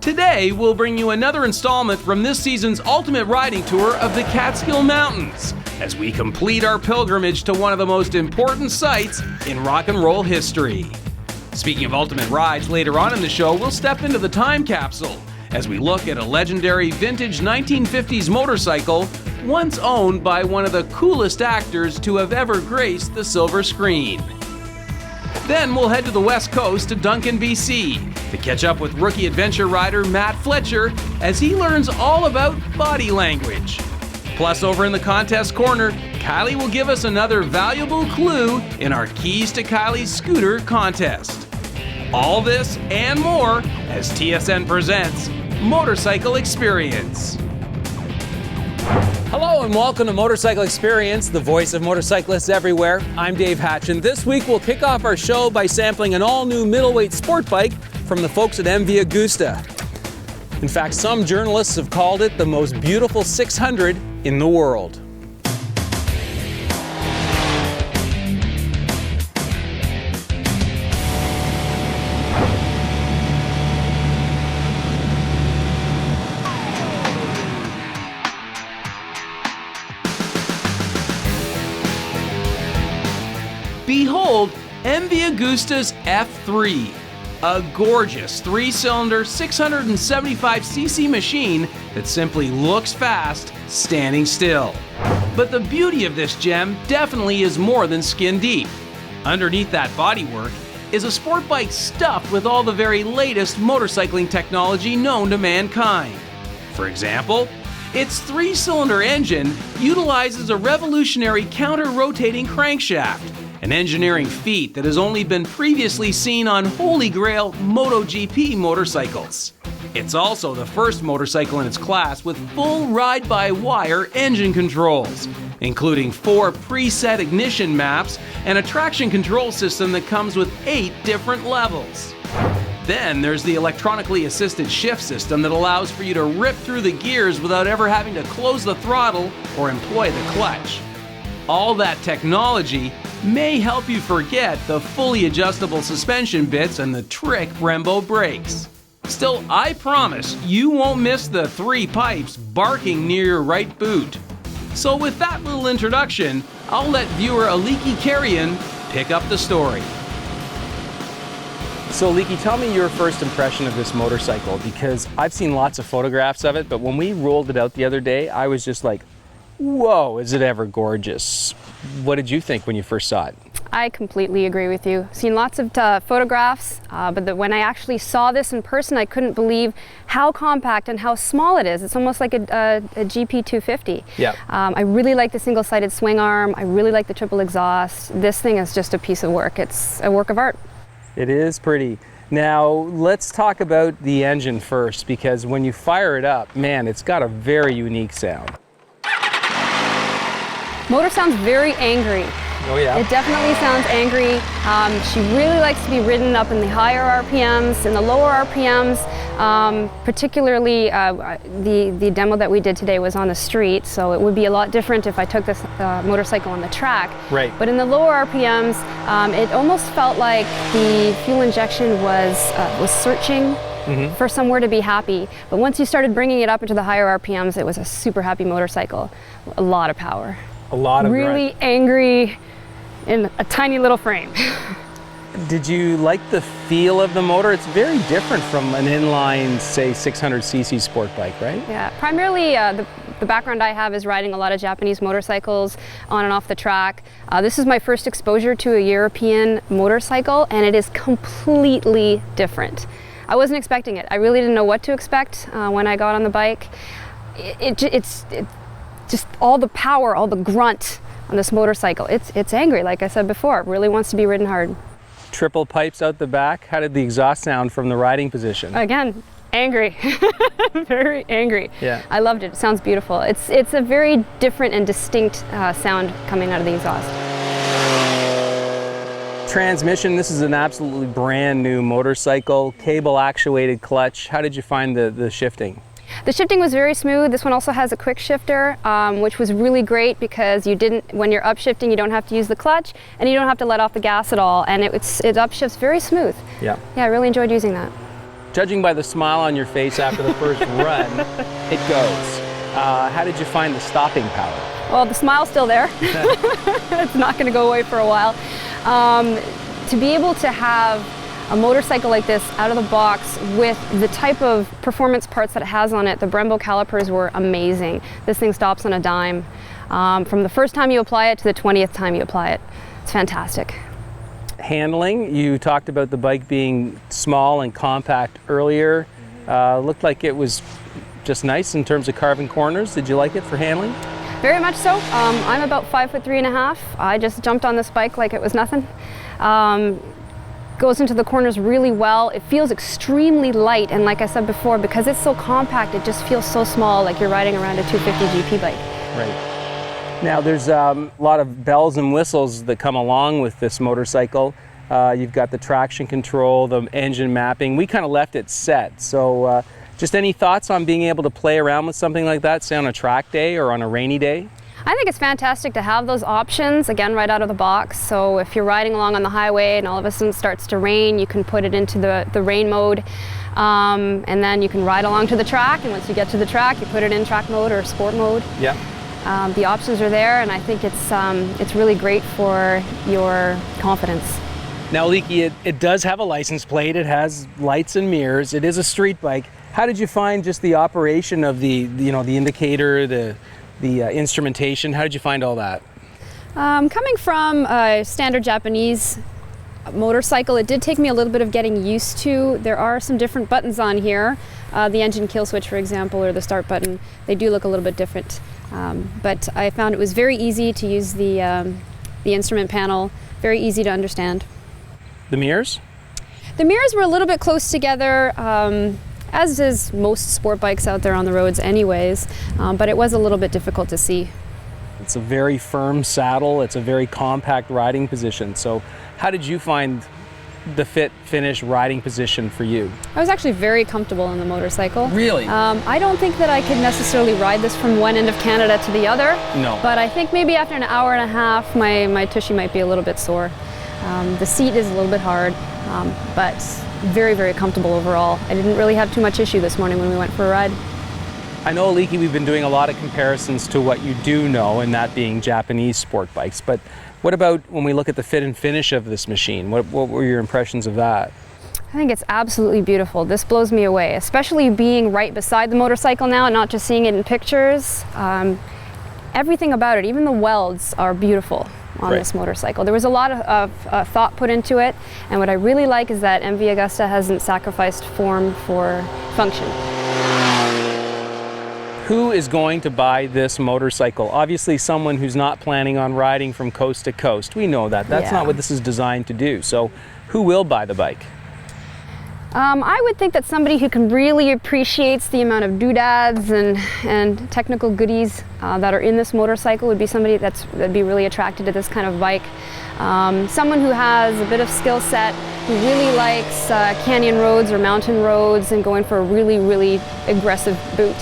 Today, we'll bring you another installment from this season's ultimate riding tour of the Catskill Mountains, as we complete our pilgrimage to one of the most important sites in rock and roll history. Speaking of ultimate rides, later on in the show, we'll step into the time capsule as we look at a legendary vintage 1950s motorcycle once owned by one of the coolest actors to have ever graced the silver screen. Then we'll head to the west coast to Duncan, BC, to catch up with rookie adventure rider Matt Fletcher as he learns all about body language. Plus, over in the contest corner, Kylie will give us another valuable clue in our Keys to Kylie's Scooter contest. All this and more as TSN presents Motorcycle Experience. Hello and welcome to Motorcycle Experience, the voice of motorcyclists everywhere. I'm Dave Hatch, and this week we'll kick off our show by sampling an all-new middleweight sport bike from the folks at MV Agusta. In fact, some journalists have called it the most beautiful 600 in the world. Behold MV Agusta's F3, a gorgeous three-cylinder 675cc machine that simply looks fast standing still. But the beauty of this gem definitely is more than skin deep. Underneath that bodywork is a sport bike stuffed with all the very latest motorcycling technology known to mankind. For example, its three-cylinder engine utilizes a revolutionary counter-rotating crankshaft, an engineering feat that has only been previously seen on Holy Grail MotoGP motorcycles. It's also the first motorcycle in its class with full ride-by-wire engine controls, including 4 preset ignition maps and a traction control system that comes with 8 different levels. Then there's the electronically assisted shift system that allows for you to rip through the gears without ever having to close the throttle or employ the clutch. All that technology may help you forget the fully adjustable suspension bits and the trick Brembo brakes. Still, I promise you won't miss the 3 pipes barking near your right boot. So with that little introduction, I'll let viewer Aliki Carrion pick up the story. So Aliki, tell me your first impression of this motorcycle, because I've seen lots of photographs of it, but when we rolled it out the other day, I was just like, whoa, is it ever gorgeous? What did you think when you first saw it? I completely agree with you. Seen lots of photographs, but when I actually saw this in person, I couldn't believe how compact and how small it is. It's almost like a GP250. Yeah. I really like the single-sided swing arm. I really like the triple exhaust. This thing is just a piece of work. It's a work of art. It is pretty. Now, let's talk about the engine first, because when you fire it up, man, it's got a very unique sound. Motor sounds very angry. Oh yeah? It definitely sounds angry. She really likes to be ridden up in the higher RPMs. In the lower RPMs, particularly the demo that we did today was on the street, so it would be a lot different if I took this motorcycle on the track. Right. But in the lower RPMs, it almost felt like the fuel injection was searching for somewhere to be happy. But once you started bringing it up into the higher RPMs, it was a super happy motorcycle. A lot of power. A lot of really angry in a tiny little frame. Did you like the feel of the motor? It's very different from an inline, say, 600cc sport bike, right? Yeah, primarily the background I have is riding a lot of Japanese motorcycles on and off the track. This is my first exposure to a European motorcycle, and it is completely different. I wasn't expecting it. I really didn't know what to expect when I got on the bike. It's just all the power, all the grunt on this motorcycle. It's angry, like I said before. It really wants to be ridden hard. Triple pipes out the back. How did the exhaust sound from the riding position? Again, angry. Very angry. Yeah. I loved it. It sounds beautiful. It's a very different and distinct sound coming out of the exhaust. Transmission, this is an absolutely brand new motorcycle, cable actuated clutch. How did you find the shifting? The shifting was very smooth. This one also has a quick shifter, which was really great because when you're upshifting, you don't have to use the clutch and you don't have to let off the gas at all, and it upshifts very smooth. Yeah. Yeah, I really enjoyed using that. judging by the smile on your face after the first run, it goes. How did you find the stopping power? Well, the smile's still there. It's not going to go away for a while. To be able to have a motorcycle like this out of the box with the type of performance parts that it has on it, the Brembo calipers were amazing. This thing stops on a dime. From the first time you apply it to the 20th time you apply it. It's fantastic. Handling, you talked about the bike being small and compact earlier. Looked like it was just nice in terms of carving corners. Did you like it for handling? Very much so. I'm about 5'3½". I just jumped on this bike like it was nothing. Goes into the corners really well. It feels extremely light, and like I said before, because it's so compact, it just feels so small, like you're riding around a 250 GP bike. Right. Now there's a lot of bells and whistles that come along with this motorcycle. You've got the traction control, the engine mapping. We kind of left it set. So just any thoughts on being able to play around with something like that, say on a track day or on a rainy day? I think it's fantastic to have those options, again, right out of the box. So if you're riding along on the highway and all of a sudden it starts to rain, you can put it into the rain mode. And then you can ride along to the track, and once you get to the track, you put it in track mode or sport mode. Yeah. The options are there, and I think it's really great for your confidence. Now, Leaky, it does have a license plate. It has lights and mirrors. It is a street bike. How did you find just the operation of the indicator, the instrumentation? How did you find all that? Coming from a standard Japanese motorcycle, it did take me a little bit of getting used to. There are some different buttons on here. The engine kill switch, for example, or the start button, they do look a little bit different. But I found it was very easy to use the instrument panel, very easy to understand. The mirrors? The mirrors were a little bit close together, as is most sport bikes out there on the roads anyways, but it was a little bit difficult to see. It's a very firm saddle. It's a very compact riding position. So how did you find the fit, finish, riding position for you? I was actually very comfortable on the motorcycle. Really? I don't think that I could necessarily ride this from one end of Canada to the other. No. But I think maybe after an hour and a half, my tushy might be a little bit sore. The seat is a little bit hard, but very, very comfortable overall. I didn't really have too much issue this morning when we went for a ride. I know, Leaky, we've been doing a lot of comparisons to what you do know, and that being Japanese sport bikes. But what about when we look at the fit and finish of this machine? What were your impressions of that? I think it's absolutely beautiful. This blows me away, especially being right beside the motorcycle now and not just seeing it in pictures. Everything about it, even the welds, are beautiful on this motorcycle. There was a lot of thought put into it, and what I really like is that MV Agusta hasn't sacrificed form for function. Who is going to buy this motorcycle? Obviously someone who's not planning on riding from coast to coast. We know that. That's not what this is designed to do. So who will buy the bike? I would think that somebody who can really appreciates the amount of doodads and technical goodies that are in this motorcycle would be somebody that'd be really attracted to this kind of bike. Someone who has a bit of skill set, who really likes canyon roads or mountain roads and going for a really, really aggressive boot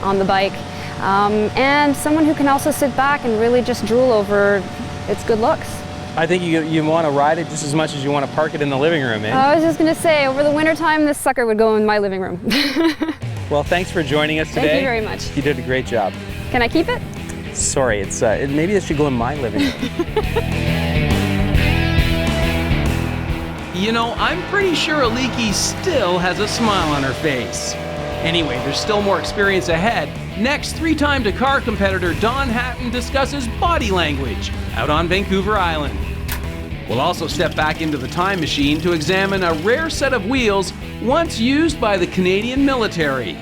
on the bike. And someone who can also sit back and really just drool over its good looks. I think you want to ride it just as much as you want to park it in the living room, eh? I was just going to say, over the winter time, this sucker would go in my living room. Well, thanks for joining us today. Thank you very much. You did a great job. Can I keep it? Sorry, maybe it should go in my living room. You know, I'm pretty sure Aliki still has a smile on her face. Anyway, there's still more experience ahead. Next, three-time Dakar competitor Don Hatton discusses body language out on Vancouver Island. We'll also step back into the time machine to examine a rare set of wheels once used by the Canadian military.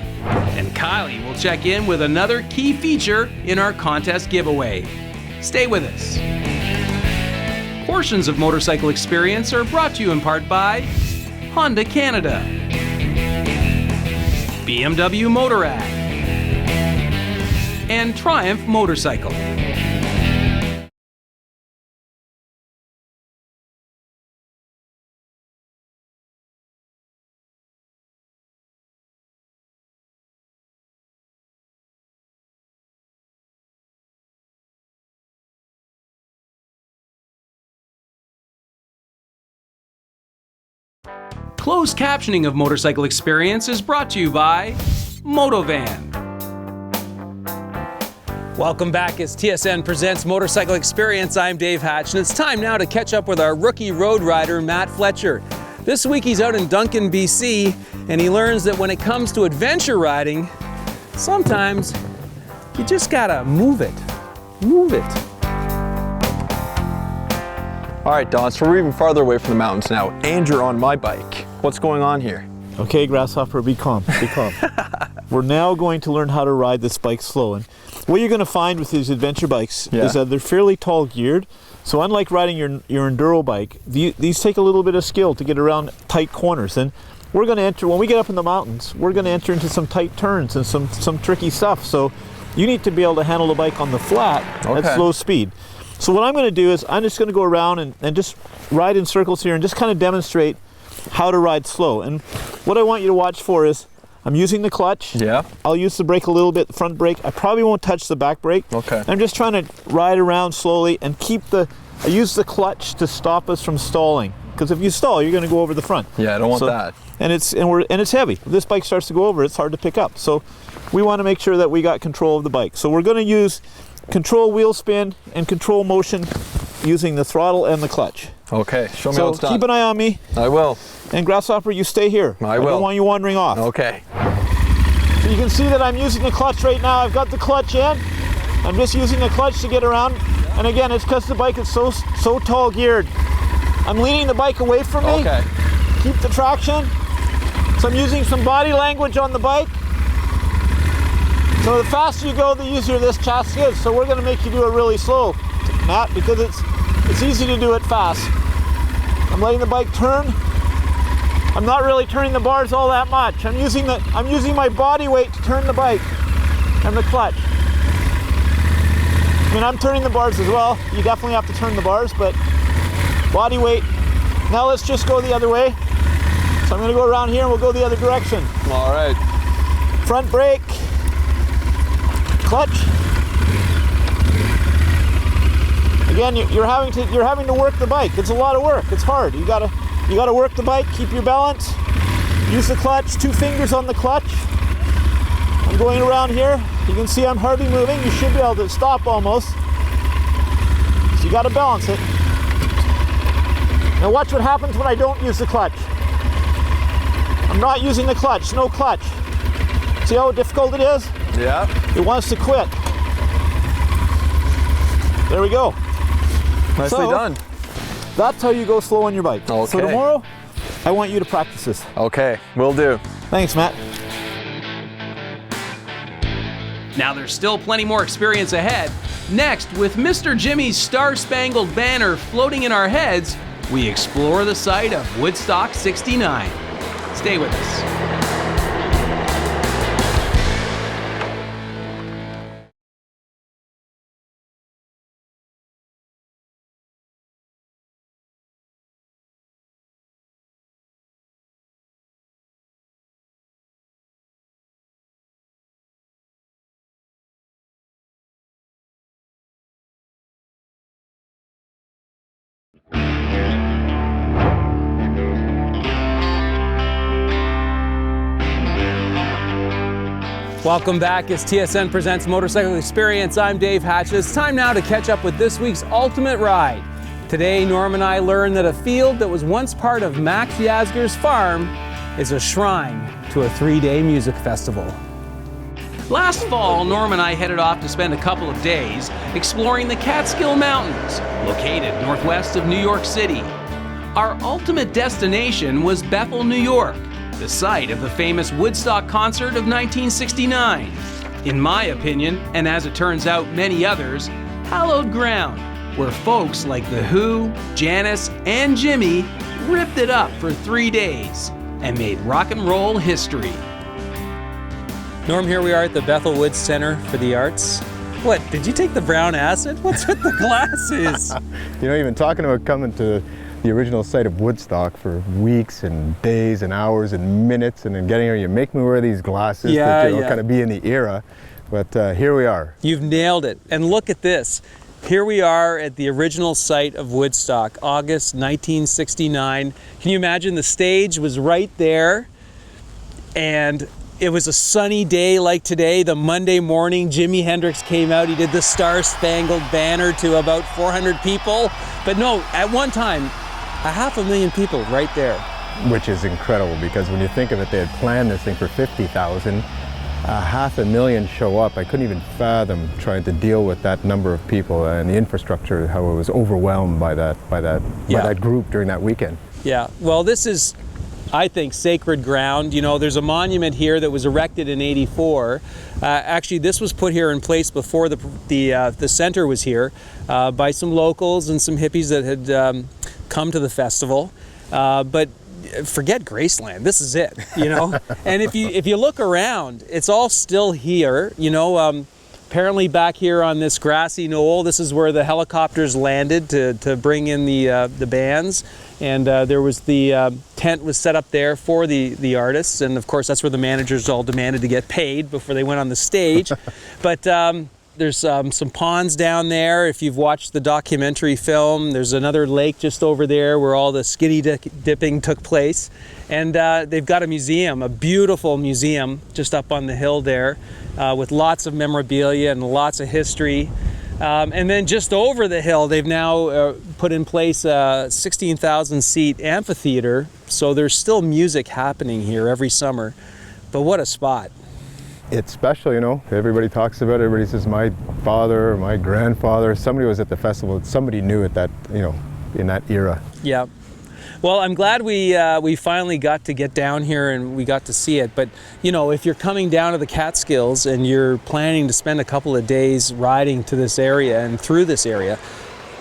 And Kylie will check in with another key feature in our contest giveaway. Stay with us. Portions of Motorcycle Experience are brought to you in part by Honda Canada, BMW Motorrad, and Triumph Motorcycle. closed captioning of Motorcycle Experience is brought to you by Motovan. Welcome back as TSN presents Motorcycle Experience. I'm Dave Hatch, and it's time now to catch up with our rookie road rider, Matt Fletcher. This week he's out in Duncan, BC, and he learns that when it comes to adventure riding, sometimes you just gotta move it. Move it. All right, Don, so we're even farther away from the mountains now, and you're on my bike. What's going on here? Okay, Grasshopper, be calm, be calm. We're now going to learn how to ride this bike slow. And what you're going to find with these adventure bikes is that they're fairly tall geared. So unlike riding your enduro bike, these take a little bit of skill to get around tight corners. And we're going to enter, when we get up in the mountains, we're going to enter into some tight turns and some tricky stuff. So you need to be able to handle the bike on the flat at slow speed. So what I'm going to do is I'm just going to go around and just ride in circles here and just kind of demonstrate how to ride slow. And what I want you to watch for is I'm using the clutch. Yeah. I'll use the brake a little bit, the front brake. I probably won't touch the back brake. Okay. I'm just trying to ride around slowly and I use the clutch to stop us from stalling. Because if you stall, you're going to go over the front. Yeah, I don't want that. And it's heavy. If this bike starts to go over, it's hard to pick up. So we want to make sure that we got control of the bike. So we're going to use control wheel spin and control motion using the throttle and the clutch. Okay, show me how it's done. So keep an eye on me. I will. And Grasshopper, you stay here. I will. I don't want you wandering off. Okay. So you can see that I'm using the clutch right now. I've got the clutch in. I'm just using the clutch to get around. And again, it's because the bike is so tall geared. I'm leaning the bike away from me. Okay. Keep the traction. So I'm using some body language on the bike. So the faster you go, the easier this chassis is. So we're going to make you do it really slow, Matt, because it's easy to do it fast. I'm letting the bike turn. I'm not really turning the bars all that much. I'm using my body weight to turn the bike and the clutch. I mean, I'm turning the bars as well. You definitely have to turn the bars, but body weight. Now let's just go the other way. So I'm going to go around here and we'll go the other direction. All right. Front brake. Clutch. Again, you're having to work the bike. It's a lot of work. It's hard. You gotta work the bike. Keep your balance. Use the clutch. 2 fingers on the clutch. I'm going around here. You can see I'm hardly moving. You should be able to stop almost. So you gotta balance it. Now watch what happens when I don't use the clutch. I'm not using the clutch. No clutch. See how difficult it is? Yeah. It wants to quit. There we go. Nicely done. That's how you go slow on your bike. Okay. So tomorrow, I want you to practice this. Okay, will do. Thanks, Matt. Now there's still plenty more experience ahead. Next, with Mr. Jimmy's Star-Spangled Banner floating in our heads, we explore the site of Woodstock 69. Stay with us. Welcome back as TSN presents Motorcycle Experience. I'm Dave Hatch. It's time now to catch up with this week's ultimate ride. Today, Norm and I learned that a field that was once part of Max Yasgur's farm is a shrine to a 3-day music festival. Last fall, Norm and I headed off to spend a couple of days exploring the Catskill Mountains, located northwest of New York City. Our ultimate destination was Bethel, New York, the site of the famous Woodstock concert of 1969. In my opinion, and as it turns out many others, hallowed ground, where folks like The Who, Janis, and Jimmy ripped it up for 3 days and made rock and roll history. Norm, here we are at the Bethel Woods Center for the Arts. What, did you take the brown acid? What's with the glasses? You know, you've been talking about coming to the original site of Woodstock for weeks and days and hours and minutes, and then getting here, you make me wear these glasses to kind of be in the era. But here we are. You've nailed it. And look at this. Here we are at the original site of Woodstock, August 1969. Can you imagine? The stage was right there, and it was a sunny day like today, the Monday morning. Jimi Hendrix came out, he did the Star-Spangled Banner to about 400 people. But no, at one time, 500,000 people right there. Which is incredible, because when you think of it, they had planned this thing for 50,000. 500,000 show up. I couldn't even fathom trying to deal with that number of people and the infrastructure, how it was overwhelmed by that group during that weekend. Yeah, well, this is, I think, sacred ground. You know, there's a monument here that was erected in '84. Actually, this was put here in place before the center was here by some locals and some hippies that had come to the festival. But forget Graceland, this is it, you know. And if you look around, it's all still here, you know. Apparently back here on this grassy knoll, this is where the helicopters landed to bring in the bands, and there was the tent was set up there for the artists, and of course that's where the managers all demanded to get paid before they went on the stage. But there's some ponds down there. If you've watched the documentary film, there's another lake just over there where all the skinny dipping took place. And they've got a museum, a beautiful museum just up on the hill there with lots of memorabilia and lots of history. And then just over the hill, they've now put in place a 16,000 seat amphitheater. So there's still music happening here every summer. But what a spot. It's special, you know. Everybody talks about it. Everybody says my father or my grandfather. Somebody was at the festival. Somebody knew it, that, you know, in that era. Yeah. Well, I'm glad we finally got to get down here and we got to see it. But, you know, if you're coming down to the Catskills and you're planning to spend a couple of days riding to this area and through this area,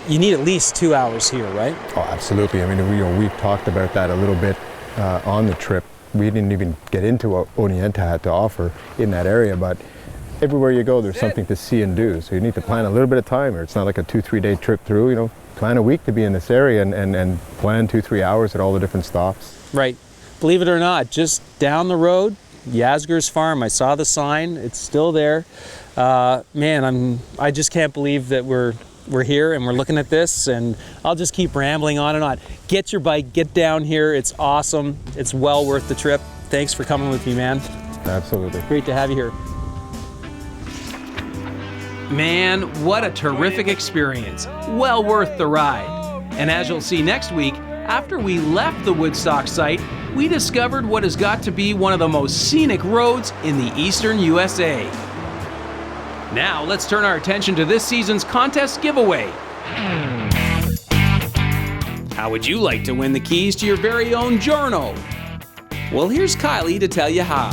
you need at least 2 hours here, right? Oh, absolutely. I mean, we've talked about that a little bit on the trip. We didn't even get into what Oneonta had to offer in that area, but everywhere you go, there's something to see and do. So you need to plan a little bit of time, or it's not like a 2-3 day trip through, you know. Plan a week to be in this area and plan 2-3 hours at all the different stops. Right. Believe it or not, just down the road, Yasgur's Farm. I saw the sign. It's still there. Man, I just can't believe that we're here and we're looking at this, and I'll just keep rambling on and on. Get your bike, get down here. It's awesome. It's well worth the trip. Thanks for coming with me, man. Absolutely. Great to have you here. Man, what a terrific experience. Well worth the ride. And as you'll see next week, after we left the Woodstock site, we discovered what has got to be one of the most scenic roads in the eastern USA. Now let's turn our attention to this season's contest giveaway. How would you like to win the keys to your very own journal? Well, here's Kylie to tell you how.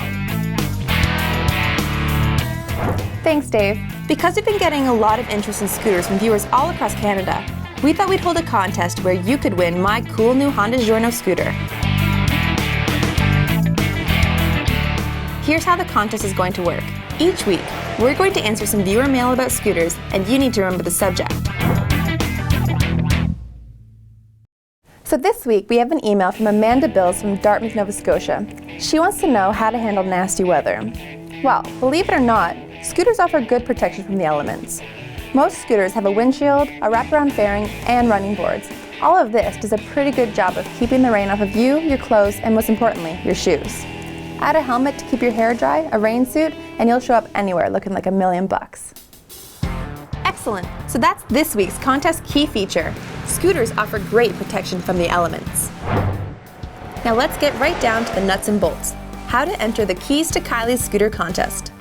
Thanks, Dave. Because we've been getting a lot of interest in scooters from viewers all across Canada, we thought we'd hold a contest where you could win my cool new Honda Giorno scooter. Here's how the contest is going to work. Each week, we're going to answer some viewer mail about scooters, and you need to remember the subject. So this week, we have an email from Amanda Bills from Dartmouth, Nova Scotia. She wants to know how to handle nasty weather. Well, believe it or not, scooters offer good protection from the elements. Most scooters have a windshield, a wraparound fairing, and running boards. All of this does a pretty good job of keeping the rain off of you, your clothes, and most importantly, your shoes. Add a helmet to keep your hair dry, a rain suit, and you'll show up anywhere looking like $1,000,000. Excellent! So that's this week's contest key feature. Scooters offer great protection from the elements. Now let's get right down to the nuts and bolts. How to enter the Keys to Kylie's Scooter contest.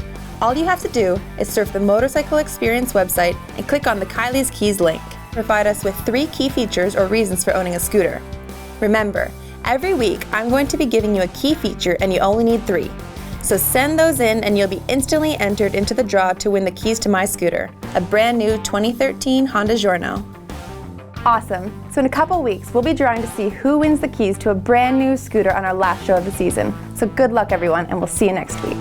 All you have to do is surf the Motorcycle Experience website and click on the Kylie's Keys link. Provide us with 3 key features or reasons for owning a scooter. Remember, every week I'm going to be giving you a key feature and you only need 3. So send those in and you'll be instantly entered into the draw to win the keys to my scooter, a brand new 2013 Honda Giorno. Awesome. So in a couple weeks, we'll be drawing to see who wins the keys to a brand new scooter on our last show of the season. So good luck everyone, and we'll see you next week.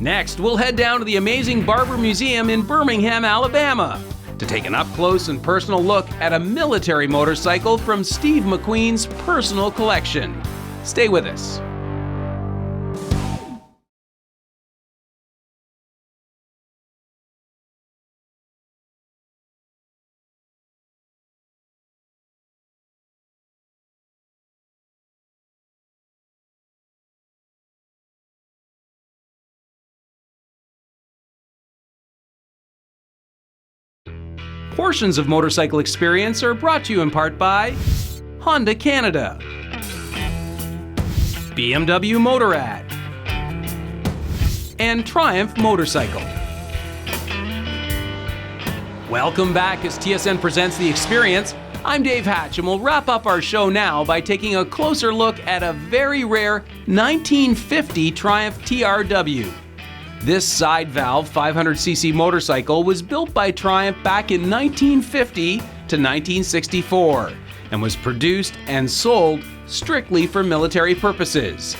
Next, we'll head down to the amazing Barber Museum in Birmingham, Alabama, to take an up-close and personal look at a military motorcycle from Steve Mcqueen's personal collection. Stay with us. Portions of Motorcycle Experience are brought to you in part by Honda Canada, BMW Motorrad, and Triumph Motorcycle. Welcome back as TSN presents The Experience. I'm Dave Hatch, and we'll wrap up our show now by taking a closer look at a very rare 1950 Triumph TRW. This side valve 500cc motorcycle was built by Triumph back in 1950 to 1964 and was produced and sold strictly for military purposes.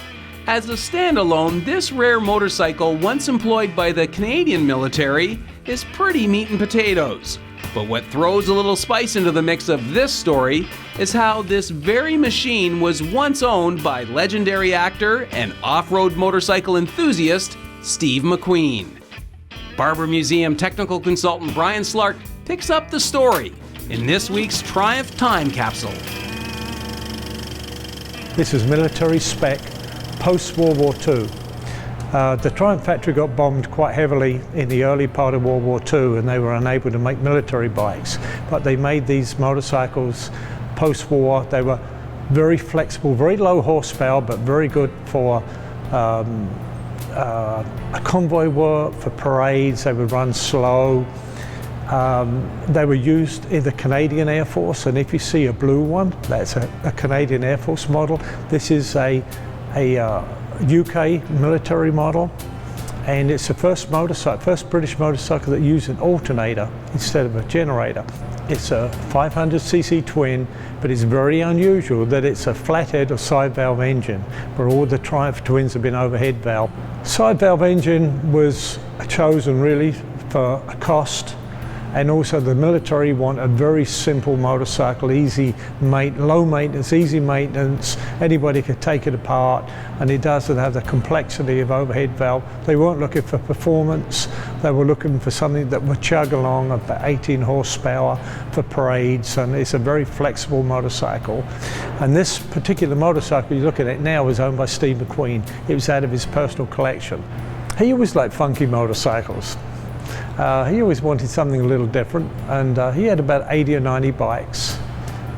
As a standalone, this rare motorcycle, once employed by the Canadian military, is pretty meat and potatoes. But what throws a little spice into the mix of this story is how this very machine was once owned by legendary actor and off-road motorcycle enthusiast Steve Mcqueen. Barber Museum technical consultant Brian Slark picks up the story in this week's Triumph Time Capsule. This is military spec post-World War II. The Triumph factory got bombed quite heavily in the early part of World War II, and they were unable to make military bikes. But they made these motorcycles post-war. They were very flexible, very low horsepower, but very good for convoy work, for parades. They would run slow. They were used in the Canadian Air Force, and if you see a blue one, that's a Canadian Air Force model. This is a UK military model, and it's the first British motorcycle that used an alternator instead of a generator. It's a 500cc twin, but it's very unusual that it's a flathead or side valve engine, where all the Triumph twins have been overhead valve. Side valve engine was chosen really for a cost, and also the military want a very simple motorcycle, low maintenance, easy maintenance. Anybody could take it apart, and it doesn't have the complexity of overhead valve. They weren't looking for performance. They were looking for something that would chug along about 18 horsepower for parades, and it's a very flexible motorcycle. And this particular motorcycle, you look at it now, is owned by Steve Mcqueen. It was out of his personal collection. He always liked funky motorcycles. He always wanted something a little different, and he had about 80 or 90 bikes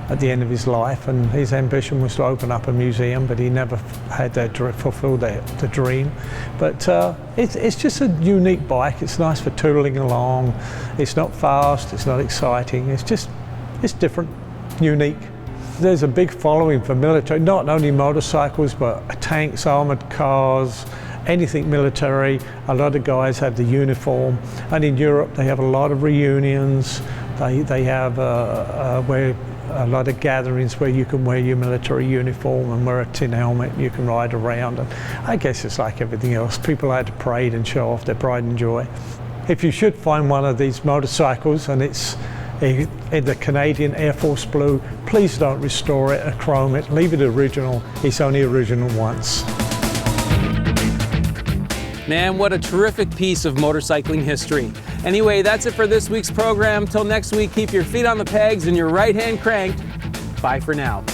at the end of his life, and his ambition was to open up a museum, but he never had that fulfilled the dream. But it's just a unique bike. It's nice for tootling along. It's not fast, it's not exciting, it's different, unique. There's a big following for military, not only motorcycles, but tanks, armored cars, anything military. A lot of guys have the uniform, and in Europe they have a lot of reunions. They have where a lot of gatherings where you can wear your military uniform and wear a tin helmet and you can ride around. And I guess it's like everything else. People like to parade and show off their pride and joy. If you should find one of these motorcycles and it's in the Canadian Air Force blue, please don't restore it or chrome it. Leave it original. It's only original once. Man, what a terrific piece of motorcycling history. Anyway, that's it for this week's program. Till next week, keep your feet on the pegs and your right hand cranked. Bye for now.